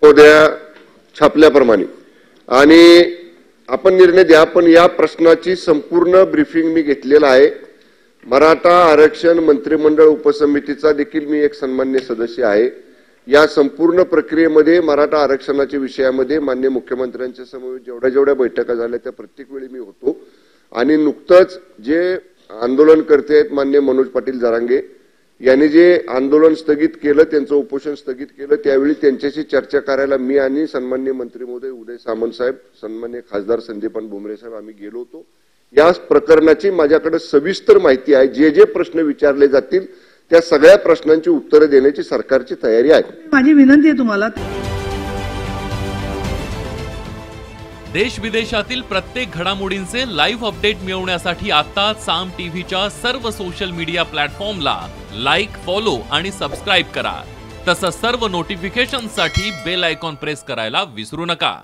उद्या छापल्याप्रमाणे आणि आपण निर्णय द्या। पण या प्रश्नाची संपूर्ण ब्रीफिंग मी घेतलेला आहे। मराठा आरक्षण मंत्रिमंडळ उपसमितीचा देखील मी एक सन्मान्य सदस्य आहे। या संपूर्ण प्रक्रियेमध्ये मराठा आरक्षणाच्या विषयामध्ये माननीय मुख्यमंत्र्यांच्या समवेत जेवढ्या बैठका झाल्या त्या प्रत्येक वेळी मी होतो आणि नुकतंच जे आंदोलनकर्ते आहेत माननीय मनोज पाटील जरांगे यांनी जे आंदोलन स्थगित केलं, त्यांचं उपोषण स्थगित केलं, त्यावेळी त्यांच्याशी चर्चा करायला मी आणि सन्मान्य मंत्री महोदय उदय सामंत साहेब, सन्मान्य खासदार संदीपान भुमरे साहेब आम्ही गेलो होतो। या प्रकरणाची माझ्याकडे सविस्तर माहिती आहे। जे जे प्रश्न विचारले जातील त्या सगळ्या प्रश्नांची उत्तरे देण्याची सरकारची तयारी आहे। माझी विनंती आहे तुम्हाला, देश विदेशातील प्रत्येक घडामोडींचे लाईव्ह अपडेट मिळवण्यासाठी आता साम टीव्हीच्या सर्व सोशल मीडिया प्लॅटफॉर्मला लाईक, फॉलो आणि सबस्क्राईब करा। तसंच सर्व नोटिफिकेशनसाठी बेल आयकॉन प्रेस करायला विसरू नका।